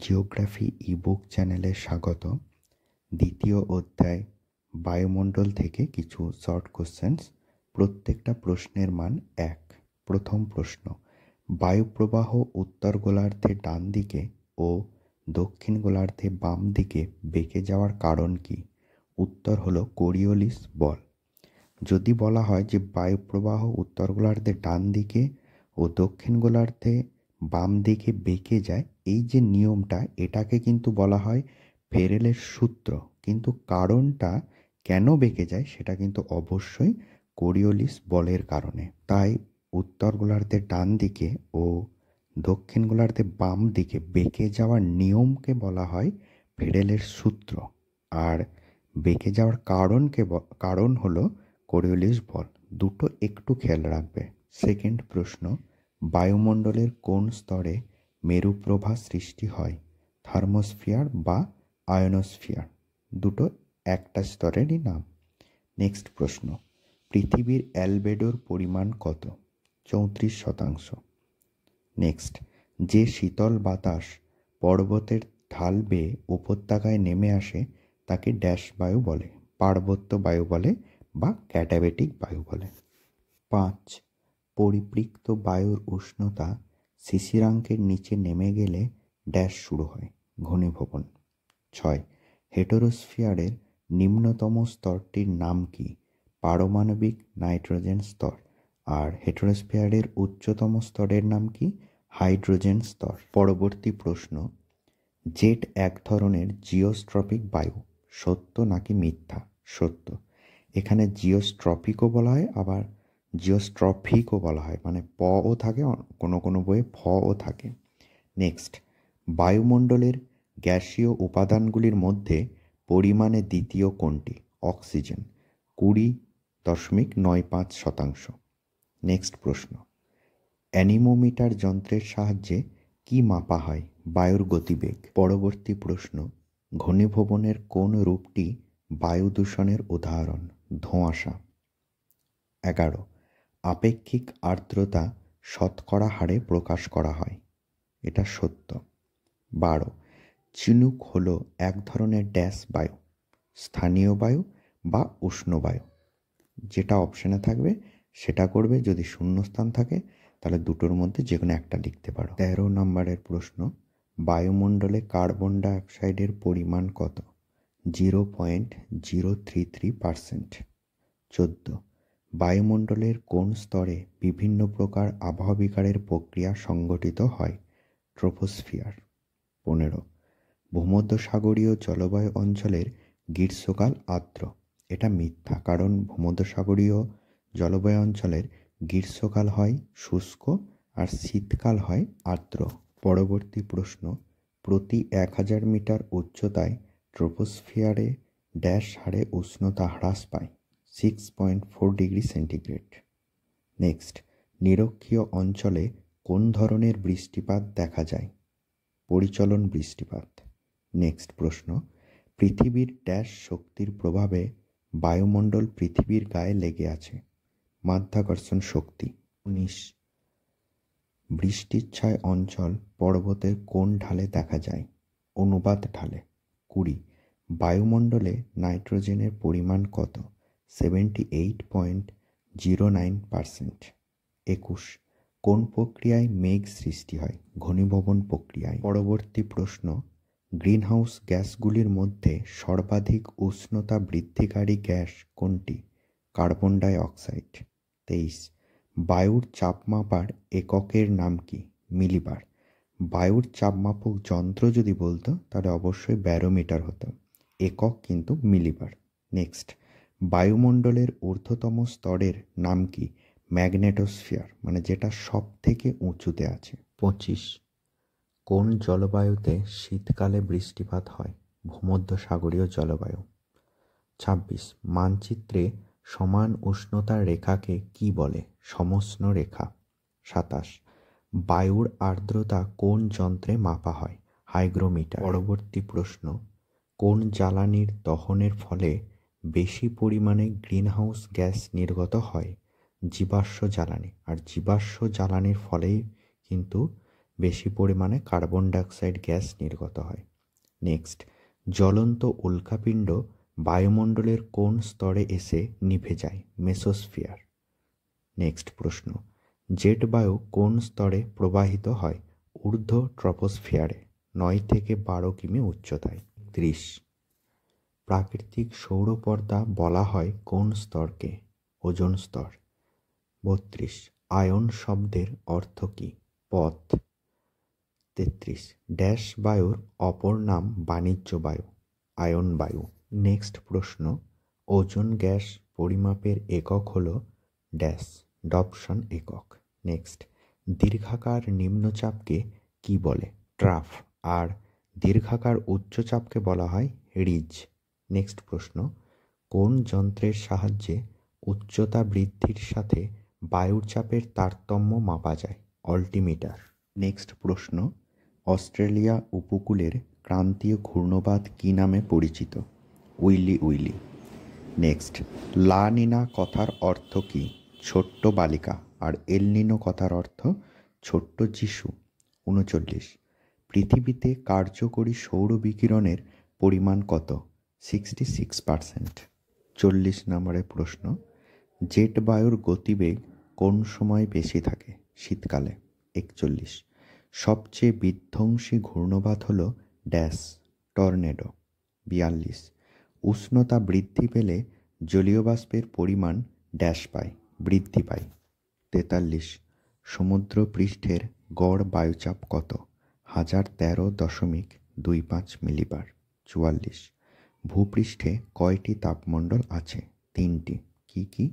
Geography ebook চ্যানেলে স্বাগত। দ্বিতীয় অধ্যায় বায়ুমণ্ডল থেকে কিছু শর্ট কোশ্চেন্স। প্রত্যেকটা প্রশ্নের মান 1। প্রথম প্রশ্ন, বায়ুপ্রবাহ উত্তর গোলার্ধে ডান দিকে ও দক্ষিণ গোলার্ধে বাম দিকে বেঁকে যাওয়ার কারণ কি? উত্তর হলো কোরিওলিস বল। যদি বলা হয় যে বায়ুপ্রবাহ উত্তর গোলার্ধে ডান দিকে ও দক্ষিণ গোলার্ধে বাম দিকে বেঁকে যায়, এই যে নিয়মটা, এটাকে কিন্তু বলা হয় ফেরেলের সূত্র। কিন্তু কারণটা কেন বেঁকে যায় সেটা কিন্তু অবশ্যই কোরিওলিস বলের কারণে। তাই উত্তর গোলার্ধে ডান দিকে ও দক্ষিণ গোলার্ধে বাম দিকে বেঁকে যাওয়ার নিয়মকে বলা হয় ফেরেলের সূত্র। আর বেঁকে যাওয়ার কারণ হলো কোরিওলিস বল। দুটো একটু খেয়াল রাখবে। সেকেন্ড প্রশ্ন, বায়ুমণ্ডলের কোন স্তরে মেরুপ্রভা সৃষ্টি হয়? থার্মোস্ফিয়ার বা আয়নোস্ফিয়ার? দুটো একটা স্তরেরই নাম। নেক্সট প্রশ্ন, পৃথিবীর অ্যালবেডোর পরিমাণ কত? 34%। নেক্সট, যে শীতল বাতাস পর্বতের ঢাল বেয়ে উপত্যকায় নেমে আসে তাকে ড্যাশ বায়ু বলে? পার্বত্য বায়ু বলে বা ক্যাটাবেটিক বায়ু বলে। 5, পরিপৃক্ত বায়ুর উষ্ণতা শিশিরাঙ্কের নিচে নেমে গেলে ড্যাশ শুরু হয়? ঘনীভবন। 6, হেটেরোস্ফিয়ারের নিম্নতম স্তরটির নাম কি? পারমাণবিক নাইট্রোজেন স্তর। আর হেটেরোস্ফিয়ারের উচ্চতম স্তরের নাম কি? হাইড্রোজেন স্তর। পরবর্তী প্রশ্ন, জেট এক ধরনের জিওস্ট্রপিক বায়ু, সত্য নাকি মিথ্যা? সত্য। এখানে জিওস্ট্রপিকও বলা হয়, আবার জিওস্ট্রফিকও বলা হয়, মানে পও থাকে, কোনো কোনো বইয়ে ফও থাকে। নেক্সট, বায়ুমণ্ডলের গ্যাসীয় উপাদানগুলির মধ্যে পরিমাণে দ্বিতীয় কোনটি? অক্সিজেন, 20.95%। নেক্সট প্রশ্ন, অ্যানিমোমিটার যন্ত্রের সাহায্যে কি মাপা হয়? বায়ুর গতিবেগ। পরবর্তী প্রশ্ন, ঘনীভবনের কোন রূপটি বায়ু দূষণের উদাহরণ? ধোঁয়াশা। 11, আপেক্ষিক আর্দ্রতা শতকরা হারে প্রকাশ করা হয়? এটা সত্য। 12, চিনুক হলো এক ধরনের ড্যাশ বায়ু, স্থানীয় বায়ু বা উষ্ণ বায়ু? যেটা অপশানে থাকবে সেটা করবে, যদি শূন্যস্থান থাকে তাহলে দুটোর মধ্যে যে কোনো একটা লিখতে পারো। 13 নম্বরের প্রশ্ন, বায়ুমণ্ডলে কার্বন ডাইঅক্সাইডের পরিমাণ কত? 0.033%। 14, বায়ুমণ্ডলের কোন স্তরে বিভিন্ন প্রকার আবহবিকারের প্রক্রিয়া সংঘটিত হয়? ট্রোপোস্ফিয়ার। 15, ভূমধ্যসাগরীয় জলবায়ু অঞ্চলের গ্রীষ্মকাল আর্দ্র? এটা মিথ্যা, কারণ ভূমধ্যসাগরীয় জলবায়ু অঞ্চলের গ্রীষ্মকাল হয় শুষ্ক আর শীতকাল হয় আর্দ্র। পরবর্তী প্রশ্ন, প্রতি 1000 মিটার উচ্চতায় ট্রোপোস্ফিয়ারে ড্যাশ হারে উষ্ণতা হ্রাস পায়? 6.4 ডিগ্রি সেন্টিগ্রেড। নেক্সট, নিরক্ষীয় অঞ্চলে কোন ধরনের বৃষ্টিপাত দেখা যায়? পরিচলন বৃষ্টিপাত। নেক্সট প্রশ্ন, পৃথিবীর ড্যাশ শক্তির প্রভাবে বায়ুমণ্ডল পৃথিবীর গায়ে লেগে আছে? মাধ্যাকর্ষণ শক্তি। 19, বৃষ্টিচ্ছায় অঞ্চল পর্বতের কোন ঢালে দেখা যায়? অনুপাত ঢালে। 20, বায়ুমণ্ডলে নাইট্রোজেনের পরিমাণ কত? 78.09%। 21, কোন প্রক্রিয়ায় মেঘ সৃষ্টি হয়? ঘনীভবন প্রক্রিয়ায়। পরবর্তী প্রশ্ন, গ্রিনহাউস গ্যাসগুলির মধ্যে সর্বাধিক উষ্ণতা বৃদ্ধিকারী গ্যাস কোনটি? Carbon die oxide. 23, বায়ুর চাপ মাপার এককের নাম কি? মিলিবার। বায়ুর চাপমাপক যন্ত্র যদি বলতো তাহলে অবশ্যই ব্যারোমিটার হতো, একক কিন্তু মিলিবার। নেক্সট, বায়ুমণ্ডলের ঊর্ধ্বতম স্তরের নাম কি? ম্যাগনেটোস্ফিয়ার, মানে যেটা সব থেকে উঁচুতে আছে। 25, কোন জলবায়ুতে শীতকালে বৃষ্টিপাত হয়? ভূমধ্যসাগরীয় জলবায়ু। 26, মানচিত্রে সমান উষ্ণতার রেখাকে কি বলে? সমষ্ণ রেখা। 27, বায়ুর আর্দ্রতা কোন যন্ত্রে মাপা হয়? হাইগ্রোমিটার। পরবর্তী প্রশ্ন, কোন জ্বালানির দহনের ফলে বেশি পরিমাণে গ্রিনহাউস গ্যাস নির্গত হয়? জীবাশ্ম জ্বালানি। আর জীবাশ্ম জ্বালানির ফলেই কিন্তু বেশি পরিমাণে কার্বন ডাইঅক্সাইড গ্যাস নির্গত হয়। নেক্সট, জ্বলন্ত উল্কাপিণ্ড বায়ুমণ্ডলের কোন স্তরে এসে নিভে যায়? মেসোস্ফিয়ার। নেক্সট প্রশ্ন, জেট বায়ু কোন স্তরে প্রবাহিত হয়? ঊর্ধ্ব ট্রপোস্ফিয়ারে 9 থেকে 12 কিমি উচ্চতায়। 30, প্রাকৃতিক সৌরপর্দা বলা হয় কোন স্তরকে? ওজোন স্তর। 32, আয়ন শব্দের অর্থ কী? পথ। 33, ড্যাশ বায়ুর অপর নাম বাণিজ্য বায়ু? আয়ন বায়ু। নেক্সট প্রশ্ন, ওজোন গ্যাস পরিমাপের একক হলো ড্যাশ, ডপসন একক। নেক্সট, দীর্ঘাকার নিম্নচাপকে কি বলে? ট্রাফ। আর দীর্ঘাকার উচ্চচাপকে বলা হয় রিজ। নেক্সট প্রশ্ন, কোন যন্ত্রের সাহায্যে উচ্চতা বৃদ্ধির সাথে বায়ুর চাপের তারতম্য মাপা যায়? অল্টিমিটার। নেক্সট প্রশ্ন, অস্ট্রেলিয়া উপকূলের ক্রান্তীয় ঘূর্ণবাদ কী নামে পরিচিত? Willy Willy. নেক্সট, লা নিনা কথার অর্থ কী? ছোট্ট বালিকা। আর এল নিনো কথার অর্থ ছোট্ট যিশু। 39, পৃথিবীতে কার্যকরী সৌর বিকিরণের পরিমাণ কত? 66%। 40 নম্বরের প্রশ্ন, জেট বায়ুর গতিবেগ কোন সময় বেশি থাকে? শীতকালে। 41, সবচেয়ে বিধ্বংসী ঘূর্ণবাদ হলো ড্যাশ, টর্নেডো। 42, উষ্ণতা বৃদ্ধি পেলে জলীয় বাষ্পের পরিমাণ ড্যাশ পায়, বৃদ্ধি পায়। 43, সমুদ্র পৃষ্ঠের গড় বায়ুচাপ কত? 1013.25 মিলিবার। 44, ভূপৃষ্ঠে কয়টি তাপমণ্ডল আছে? 3টি। কি কি?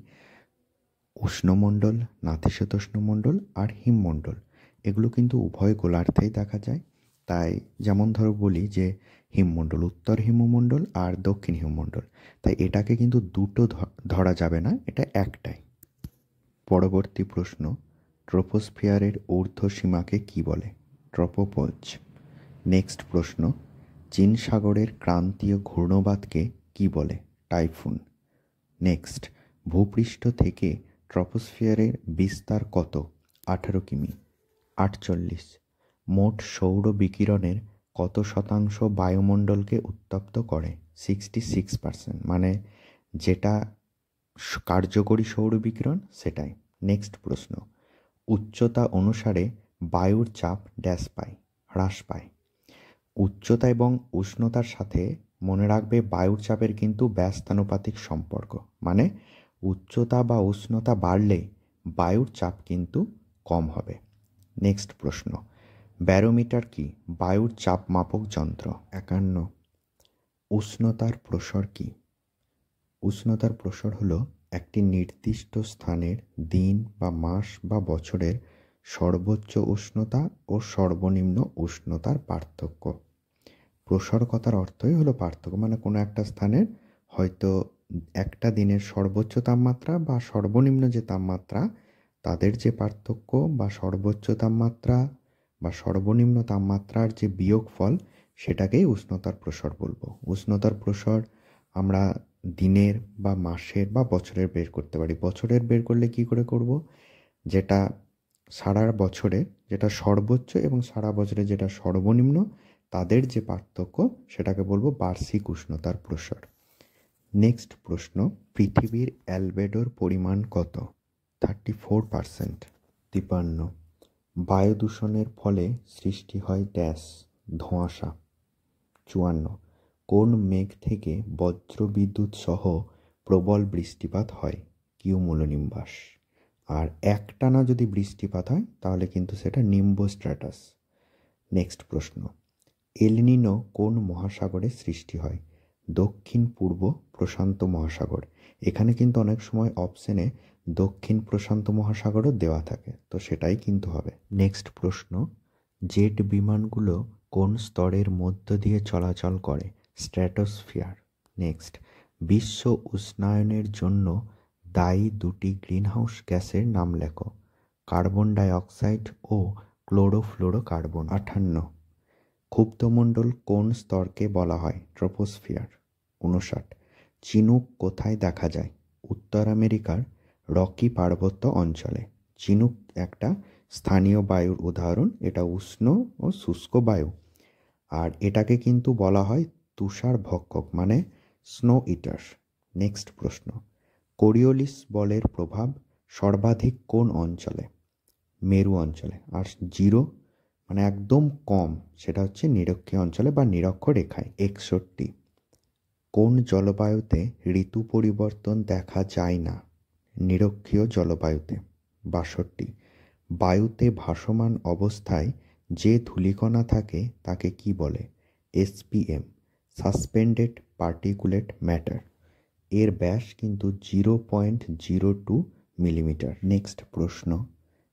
উষ্ণমণ্ডল, নাতিশীতোষ্ণমণ্ডল আর হিমমণ্ডল। এগুলো কিন্তু উভয় গোলার্ধেই দেখা যায়। তাই যেমন ধরো বলি যে হিমমণ্ডল, উত্তর হিমমণ্ডল আর দক্ষিণ হিমমণ্ডল, তাই এটাকে কিন্তু দুটো ধরা যাবে না, এটা একটাই। পরবর্তী প্রশ্ন, ট্রপোস্ফিয়ারের ঊর্ধ্ব সীমাকে কি বলে? ট্রপোপোজ। নেক্সট প্রশ্ন, চীন সাগরের ক্রান্তীয় ঘূর্ণবাদকে কি বলে? টাইফুন। নেক্সট, ভূপৃষ্ঠ থেকে ট্রপোস্ফিয়ারের বিস্তার কত? 18 কিমি। 48, মোট সৌর বিকিরণের কত শতাংশ বায়ুমণ্ডলকে উত্তপ্ত করে? 66%, মানে যেটা কার্যকরী সৌর বিকিরণ সেটাই। নেক্সট প্রশ্ন, উচ্চতা অনুসারে বায়ুর চাপ ড্যাশ পায়, হ্রাস পায়। উচ্চতা এবং উষ্ণতার সাথে মনে রাখবে বায়ুর চাপের কিন্তু ব্যস্তানুপাতিক সম্পর্ক, মানে উচ্চতা বা উষ্ণতা বাড়লে বায়ুর চাপ কিন্তু কম হবে। নেক্সট প্রশ্ন, ব্যারোমিটার কি? বায়ুর চাপ মাপক যন্ত্র। 51, উষ্ণতার প্রসর কি? উষ্ণতার প্রসর হলো একটি নির্দিষ্ট স্থানের দিন বা মাস বা বছরের সর্বোচ্চ উষ্ণতা ও সর্বনিম্ন উষ্ণতার পার্থক্য। প্রসর কথার অর্থই হলো পার্থক্য, মানে কোনো একটা স্থানের হয়তো একটা দিনের সর্বোচ্চ তাপমাত্রা বা সর্বনিম্ন যে তাপমাত্রা তাদের যে পার্থক্য, বা সর্বোচ্চ তাপমাত্রা বা সর্বনিম্ন তাপমাত্রার যে বিয়োগফল, সেটাকেই উষ্ণতার প্রসর বলবো। উষ্ণতার প্রসর আমরা দিনের বা মাসের বা বছরের বের করতে পারি। বছরের বের করলে কি করে করব? যেটা সারা বছরে যেটা সর্বোচ্চ এবং সারা বছরে যেটা সর্বনিম্ন তাদের যে পার্থক্য সেটাকে বলবো বার্ষিক উষ্ণতার প্রসর। নেক্সট প্রশ্ন, পৃথিবীর অ্যালবেডোর পরিমাণ কত? 34%। 53, বায়ু দূষণের ফলে সৃষ্টি হয় ড্যাশ, ধোঁয়াশা। 54, কোন মেঘ থেকে বজ্র বিদ্যুৎ সহ প্রবল বৃষ্টিপাত হয়? কিউমুলোনিম্বাস। আর একটানা যদি বৃষ্টিপাত হয় তাহলে কিন্তু সেটা নিম্বোস্ট্র্যাটাস। নেক্সট প্রশ্ন, এল নিনো কোন মহাসাগরে সৃষ্টি হয়? দক্ষিণ পূর্ব প্রশান্ত মহাসাগর। এখানে কিন্তু অনেক সময় অপশনে দক্ষিণ প্রশান্ত মহাসাগরও দেওয়া থাকে, তো সেটাই কিন্তু হবে। নেক্সট প্রশ্ন, জেট বিমানগুলো কোন স্তরের মধ্য দিয়ে চলাচল করে? স্ট্র্যাটোস্ফিয়ার। নেক্সট, বিশ্ব উষ্ণায়নের জন্য দায়ী দুটি গ্রিনহাউস গ্যাসের নাম লেখো। কার্বন ডাইঅক্সাইড ও ক্লোরোফ্লোরোকার্বন। 58, ক্ষুব্ধমণ্ডল কোন স্তরকে বলা হয়? ট্রপোস্ফিয়ার। 59, চিনুক কোথায় দেখা যায়? উত্তর আমেরিকার রকি পার্বত্য অঞ্চলে। চিনুক একটা স্থানীয় বায়ুর উদাহরণ, এটা উষ্ণ ও শুষ্ক বায়ু। আর এটাকে কিন্তু বলা হয় তুষার ভক্ষক, মানে স্নো ইটার। নেক্সট প্রশ্ন, কোরিওলিস বলের প্রভাব সর্বাধিক কোন অঞ্চলে? মেরু অঞ্চলে। আর জিরো মানে একদম কম, সেটা হচ্ছে নিরক্ষীয় অঞ্চলে বা নিরক্ষরেখায় 61। কোন জলবায়ুতে ঋতু পরিবর্তন দেখা যায় না? নিরক্ষীয় জলবায়ুতে 62। বায়ুতে ভাসমান অবস্থায় যে ধূলিকণা থাকে তাকে কি বলে? SPM, suspended particulate matter. এর ব্যাস কিন্তু 0.02 মিলিমিটার। নেক্সট প্রশ্ন,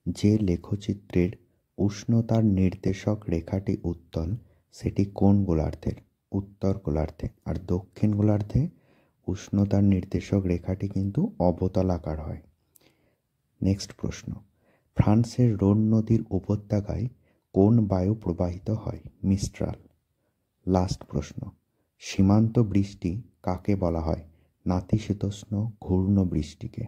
যে লেখচিত্রের উষ্ণতার নির্দেশক রেখাটি উত্তল সেটি কোন গোলার্ধের? উত্তর গোলার্ধে। আর দক্ষিণ গোলার্ধে উষ্ণতার নির্দেশক রেখাটি কিন্তু অবতলাকার হয়। নেক্সট প্রশ্ন, ফ্রান্সের রোন নদীর উপত্যকায় কোন বায়ু প্রবাহিত হয়? মিস্ট্রাল। লাস্ট প্রশ্ন, সীমান্ত বৃষ্টি কাকে বলা হয়? নাতিশীতোষ্ণ ঘূর্ণ বৃষ্টিকে।